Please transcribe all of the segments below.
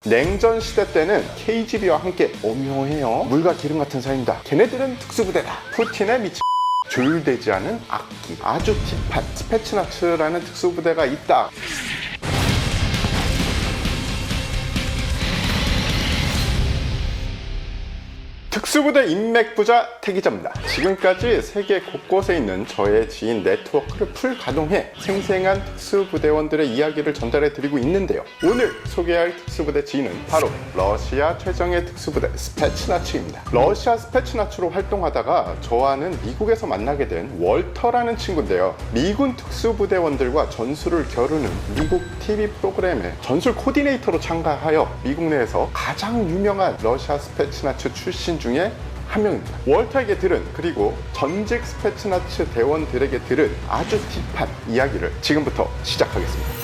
냉전 시대 때는 KGB와 함께 오묘해요. 물과 기름 같은 사이입니다. 걔네들은 특수부대다. 푸틴의 미친 조율되지 않은 악기, 아주 딥한 스페츠나츠라는 특수부대가 있다. 특수부대 인맥부자 태기자입니다. 지금까지 세계 곳곳에 있는 저의 지인 네트워크를 풀 가동해 생생한 특수부대원들의 이야기를 전달해 드리고 있는데요. 오늘 소개할 특수부대 지인은 바로 러시아 최정예 특수부대 스페츠나츠입니다. 러시아 스페츠나츠로 활동하다가 저와는 미국에서 만나게 된 월터라는 친구인데요. 미군 특수부대원들과 전술을 겨루는 미국 TV 프로그램에 전술 코디네이터로 참가하여 미국 내에서 가장 유명한 러시아 스페츠나츠 출신 중에 한 명입니다. 월터에게 들은, 그리고 전직 스페츠나츠 대원들에게 들은 아주 딥한 이야기를 지금부터 시작하겠습니다.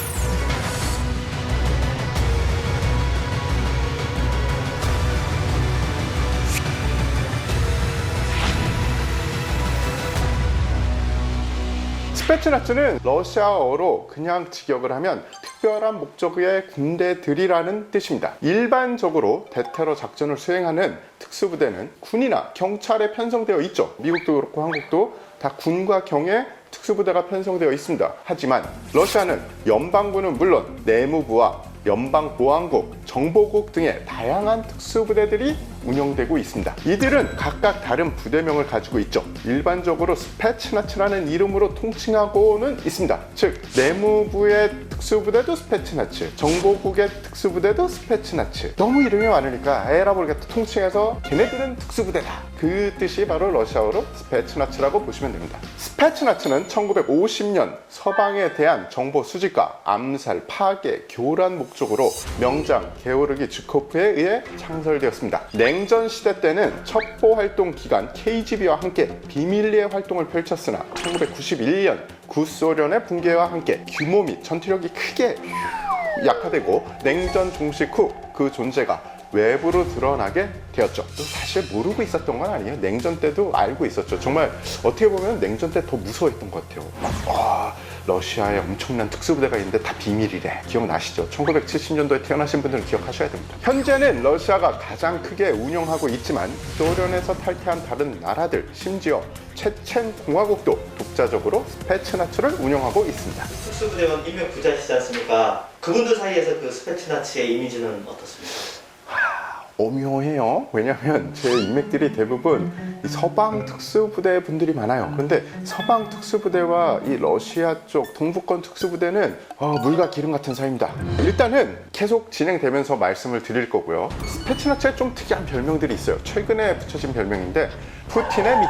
스페츠나츠는 러시아어로 그냥 직역을 하면 특별한 목적의 군대들이라는 뜻입니다. 일반적으로 대테러 작전을 수행하는 특수부대는 군이나 경찰에 편성되어 있죠. 미국도 그렇고 한국도 다 군과 경에 특수부대가 편성되어 있습니다. 하지만 러시아는 연방군은 물론 내무부와 연방보안국, 정보국 등의 다양한 특수부대들이 운영되고 있습니다. 이들은 각각 다른 부대명을 가지고 있죠. 일반적으로 스페츠나츠라는 이름으로 통칭하고는 있습니다. 즉, 내무부의 특수부대도 스페츠나츠, 정보국의 특수부대도 스페츠나츠. 너무 이름이 많으니까 에라 모르겠다 통칭해서 걔네들은 특수부대다. 그 뜻이 바로 러시아어로 스페츠나츠라고 보시면 됩니다. 스페츠나츠는 1950년 서방에 대한 정보 수집과 암살, 파괴, 교란 목적으로 명장 게오르기 주코프에 의해 창설되었습니다. 냉전 시대 때는 첩보 활동 기관 KGB와 함께 비밀리에 활동을 펼쳤으나 1991년 구소련의 붕괴와 함께 규모 및 전투력이 크게 약화되고 냉전 종식 후 그 존재가 외부로 드러나게 되었죠. 또 사실 모르고 있었던 건 아니에요. 냉전 때도 알고 있었죠. 정말 어떻게 보면 냉전 때 더 무서워했던 것 같아요. 러시아에 엄청난 특수부대가 있는데 다 비밀이래. 기억나시죠? 1970년도에 태어나신 분들은 기억하셔야 됩니다. 현재는 러시아가 가장 크게 운영하고 있지만 소련에서 탈퇴한 다른 나라들, 심지어 체첸 공화국도 독자적으로 스페츠나츠를 운영하고 있습니다. 특수부대원 인맥 부자시지 않습니까? 그분들 사이에서 그 스페츠나츠의 이미지는 어떻습니까? 오묘해요. 왜냐하면 제 인맥들이 대부분 이 서방 특수부대 분들이 많아요. 근데 서방 특수부대와 이 러시아 쪽 동부권 특수부대는 물과 기름 같은 사이입니다. 일단은 계속 진행되면서 말씀을 드릴 거고요. 스페츠나츠에 좀 특이한 별명들이 있어요. 최근에 붙여진 별명인데 푸틴의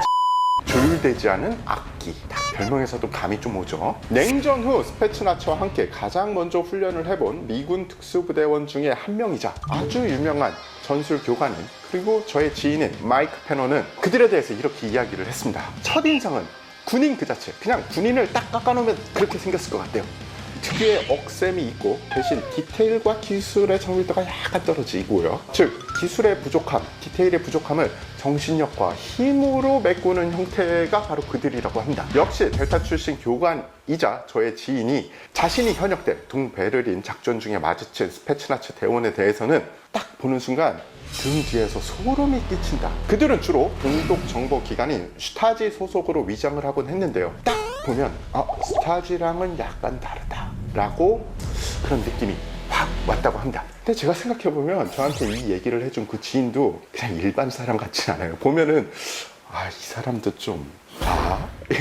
조율되지 않은 악기. 별명에서도 감이 좀 오죠. 냉전 후 스페츠나츠와 함께 가장 먼저 훈련을 해본 미군 특수부대원 중에 한 명이자 아주 유명한 전술 교관인, 그리고 저의 지인인 마이크 페너는 그들에 대해서 이렇게 이야기를 했습니다. 첫인상은 군인 그 자체, 그냥 군인을 딱 깎아놓으면 그렇게 생겼을 것 같대요. 특유의 억셈이 있고 대신 디테일과 기술의 정밀도가 약간 떨어지고요. 즉, 기술의 부족함, 디테일의 부족함을 정신력과 힘으로 메꾸는 형태가 바로 그들이라고 합니다. 역시 델타 출신 교관이자 저의 지인이 자신이 현역때 동베를린 작전 중에 마주친 스페츠나츠 대원에 대해서는 딱 보는 순간 등 뒤에서 소름이 끼친다. 그들은 주로 동독 정보 기관인 슈타지 소속으로 위장을 하곤 했는데요. 딱 보면 스타지랑은 약간 다르다 라고 그런 느낌이 확 왔다고 합니다. 근데 제가 생각해보면 저한테 이 얘기를 해준 그 지인도 그냥 일반 사람 같진 않아요. 보면은 이 사람도 좀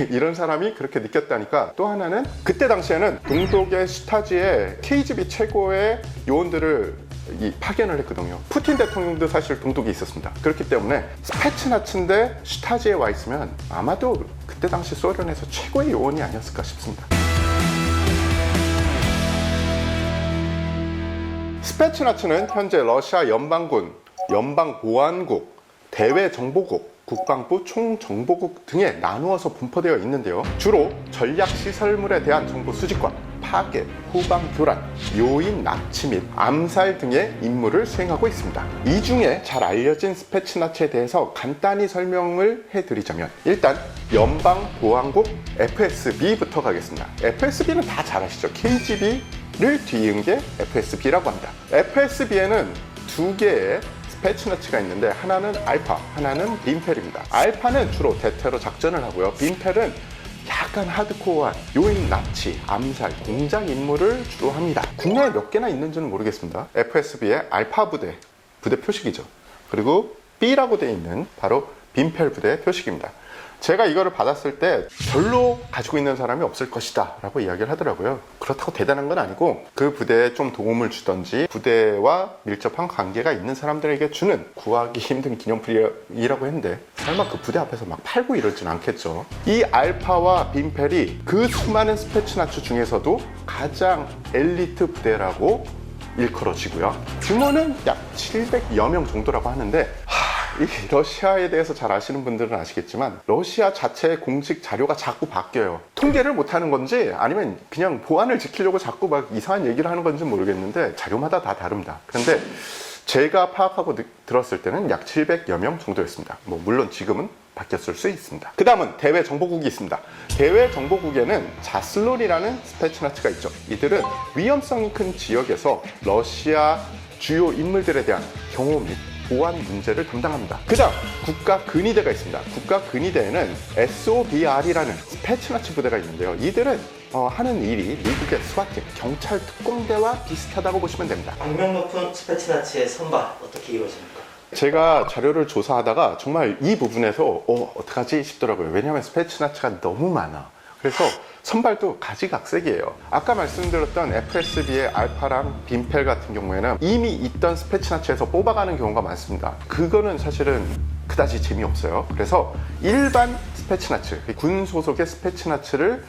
이런 사람이 그렇게 느꼈다니까. 또 하나는 그때 당시에는 동독의 슈타지에 KGB 최고의 요원들을 파견을 했거든요. 푸틴 대통령도 사실 동독에 있었습니다. 그렇기 때문에 스페츠나츠인데 슈타지에 와 있으면 아마도 그때 당시 소련에서 최고의 요원이 아니었을까 싶습니다. 스페츠나츠는 현재 러시아 연방군, 연방보안국, 대외정보국, 국방부 총정보국 등에 나누어서 분포되어 있는데요. 주로 전략시설물에 대한 정보 수집과 파괴, 후방교란, 요인 납치 및 암살 등의 임무를 수행하고 있습니다. 이 중에 잘 알려진 스페츠나츠에 대해서 간단히 설명을 해드리자면, 일단 연방보안국 FSB부터 가겠습니다. FSB는 다 잘 아시죠? KGB 뒤이은 게 FSB라고 합니다. FSB에는 두 개의 스패치너츠가 있는데 하나는 알파, 하나는 빈펠입니다. 알파는 주로 대테러 작전을 하고요. 빈펠은 약간 하드코어한 요인 납치, 암살, 공작 임무를 주로 합니다. 국내에 몇 개나 있는지는 모르겠습니다. FSB의 알파 부대 표식이죠. 그리고 B라고 되어 있는 바로 빈펠 부대 표식입니다. 제가 이거를 받았을 때 별로 가지고 있는 사람이 없을 것이다 라고 이야기를 하더라고요. 그렇다고 대단한 건 아니고 그 부대에 좀 도움을 주던지 부대와 밀접한 관계가 있는 사람들에게 주는 구하기 힘든 기념품이라고 했는데 설마 그 부대 앞에서 막 팔고 이러진 않겠죠. 이 알파와 빈펠이 그 수많은 스패츠나츠 중에서도 가장 엘리트 부대라고 일컬어지고요. 규모는 약 700여 명 정도라고 하는데 이 러시아에 대해서 잘 아시는 분들은 아시겠지만 러시아 자체의 공식 자료가 자꾸 바뀌어요. 통계를 못하는 건지 아니면 그냥 보안을 지키려고 자꾸 막 이상한 얘기를 하는 건지 모르겠는데 자료마다 다 다릅니다. 그런데 제가 파악하고 들었을 때는 약 700여 명 정도였습니다. 물론 지금은 바뀌었을 수 있습니다. 그 다음은 대외 정보국이 있습니다. 대외 정보국에는 자슬론이라는 스패츠나츠가 있죠. 이들은 위험성이 큰 지역에서 러시아 주요 인물들에 대한 경호 및 보안 문제를 담당합니다. 그 다음 국가근위대가 있습니다. 국가근위대에는 SOBR이라는 스패츠나츠 부대가 있는데요. 이들은 하는 일이 미국의 스와트, 경찰 특공대와 비슷하다고 보시면 됩니다. 악명 높은 스패츠나츠의 선발 어떻게 이루어집니까? 제가 자료를 조사하다가 정말 이 부분에서 어떡하지 싶더라고요. 왜냐하면 스패츠나츠가 너무 많아. 그래서 선발도 가지각색이에요. 아까 말씀드렸던 FSB의 알파랑 빈펠 같은 경우에는 이미 있던 스패츠나츠에서 뽑아가는 경우가 많습니다. 그거는 사실은 그다지 재미없어요. 그래서 일반 스패츠나츠, 군 소속의 스패츠나츠를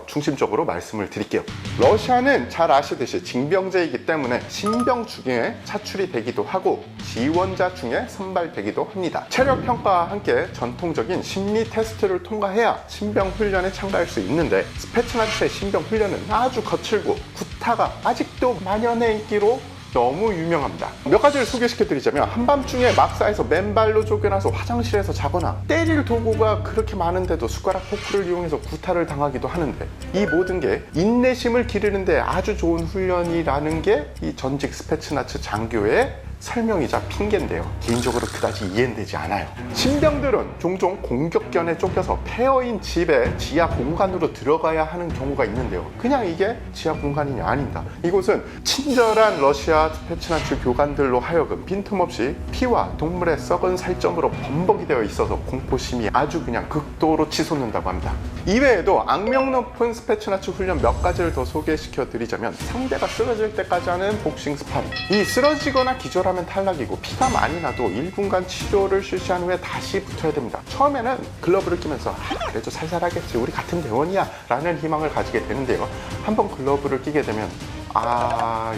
중심적으로 말씀을 드릴게요. 러시아는 잘 아시듯이 징병제이기 때문에 신병 중에 차출이 되기도 하고 지원자 중에 선발되기도 합니다. 체력 평가와 함께 전통적인 심리 테스트를 통과해야 신병 훈련에 참가할 수 있는데 스패츠나츠의 신병 훈련은 아주 거칠고 구타가 아직도 만연해 있기로 너무 유명합니다. 몇 가지를 소개시켜드리자면 한밤중에 막사에서 맨발로 쫓겨나서 화장실에서 자거나 때릴 도구가 그렇게 많은데도 숟가락 포크를 이용해서 구타를 당하기도 하는데 이 모든 게 인내심을 기르는데 아주 좋은 훈련이라는 게 이 전직 스패츠나츠 장교의 설명이자 핑계인데요. 개인적으로 그다지 이해는 되지 않아요. 신병들은 종종 공격견에 쫓겨서 폐허인 집에 지하 공간으로 들어가야 하는 경우가 있는데요. 그냥 이게 지하 공간이냐? 아닙니다. 이곳은 친절한 러시아 스패츠나츠 교관들로 하여금 빈틈없이 피와 동물의 썩은 살점으로 범벅이 되어 있어서 공포심이 아주 그냥 극도로 치솟는다고 합니다. 이외에도 악명 높은 스패츠나츠 훈련 몇 가지를 더 소개시켜 드리자면 상대가 쓰러질 때까지 하는 복싱 스파링. 이 쓰러지거나 기절하면 탈락이고 피가 많이 나도 1분간 치료를 실시한 후에 다시 붙어야 됩니다. 처음에는 글러브를 끼면서 그래도 살살하겠지, 우리 같은 대원이야 라는 희망을 가지게 되는데요. 한번 글러브를 끼게 되면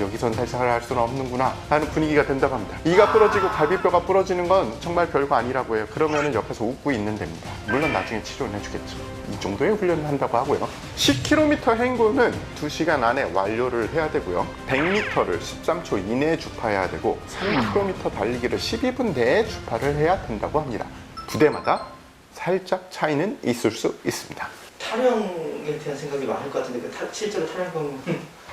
여기선 살살할 수는 없는구나 하는 분위기가 된다고 합니다. 이가 부러지고 갈비뼈가 부러지는 건 정말 별거 아니라고 해요. 그러면 옆에서 웃고 있는 됩니다. 물론 나중에 치료는 해주겠죠. 이 정도의 훈련을 한다고 하고요. 10km 행군은 2시간 안에 완료를 해야 되고요. 100m를 13초 이내에 주파해야 되고 3km 달리기를 12분 내에 주파를 해야 된다고 합니다. 부대마다 살짝 차이는 있을 수 있습니다. 탈영에 대한 생각이 많을 것 같은데 실제로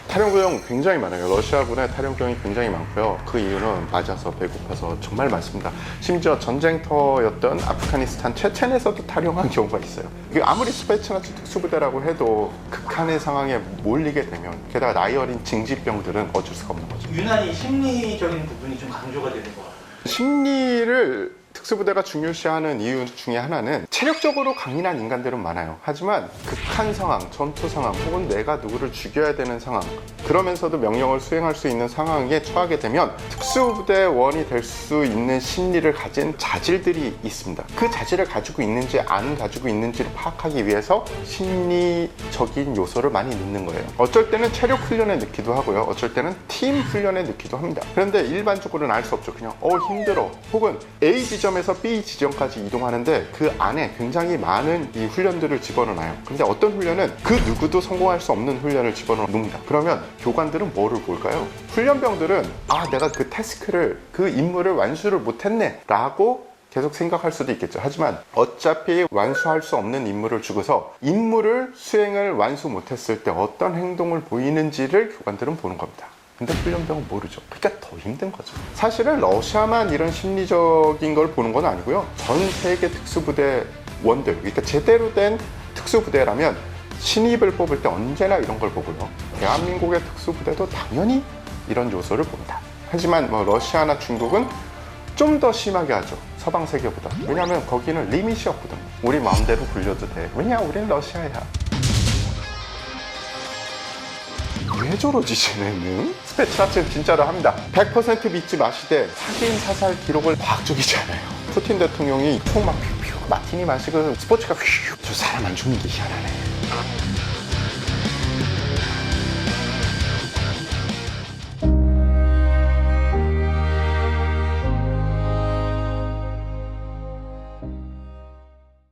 탈영병 굉장히 많아요. 러시아군의 탈영병이 굉장히 많고요. 그 이유는 맞아서 배고파서 정말 많습니다. 심지어 전쟁터였던 아프가니스탄, 체첸에서도 탈영한 경우가 있어요. 아무리 스패츠나츠 특수부대라고 해도 극한의 상황에 몰리게 되면 게다가 나이 어린 징집병들은 어쩔 수가 없는 거죠. 유난히 심리적인 부분이 좀 강조가 되는 것 같아요. 심리를 특수부대가 중요시하는 이유 중에 하나는 체력적으로 강인한 인간들은 많아요. 하지만 극한 상황, 전투 상황 혹은 내가 누구를 죽여야 되는 상황, 그러면서도 명령을 수행할 수 있는 상황에 처하게 되면 특수부대원이 될 수 있는 심리를 가진 자질들이 있습니다. 그 자질을 가지고 있는지 안 가지고 있는지를 파악하기 위해서 심리적인 요소를 많이 넣는 거예요. 어쩔 때는 체력 훈련에 넣기도 하고요. 어쩔 때는 팀 훈련에 넣기도 합니다. 그런데 일반적으로는 알 수 없죠. 그냥 힘들어 혹은 A 지점에서 B 지점까지 이동하는데 그 안에 굉장히 많은 이 훈련들을 집어넣어요. 근데 어떤 훈련은 그 누구도 성공할 수 없는 훈련을 집어넣습니다. 그러면 교관들은 뭐를 볼까요? 훈련병들은 내가 그 태스크를, 그 임무를 완수를 못했네 라고 계속 생각할 수도 있겠죠. 하지만 어차피 완수할 수 없는 임무를 주고서 임무를 수행을 완수 못했을 때 어떤 행동을 보이는지를 교관들은 보는 겁니다. 근데 훈련병은 모르죠. 그러니까 더 힘든 거죠. 사실은 러시아만 이런 심리적인 걸 보는 건 아니고요. 전 세계 특수부대 원들, 그러니까 제대로 된 특수부대라면 신입을 뽑을 때 언제나 이런 걸 보고요. 대한민국의 특수부대도 당연히 이런 요소를 봅니다. 하지만 뭐 러시아나 중국은 좀 더 심하게 하죠. 서방 세계보다. 왜냐하면 거기는 리밋이 없거든. 우리 마음대로 굴려도 돼. 왜냐, 우린 러시아야. 왜 저러지 쟤네는? 스페츠나츠는 진짜로 합니다. 100% 믿지 마시되 사기인 사살 기록을 과학적이지 않아요. 푸틴 대통령이 총 막 퓨퓨 마티니 마시고 스포츠카 퓨 저 사람 안 죽는 게 희한하네.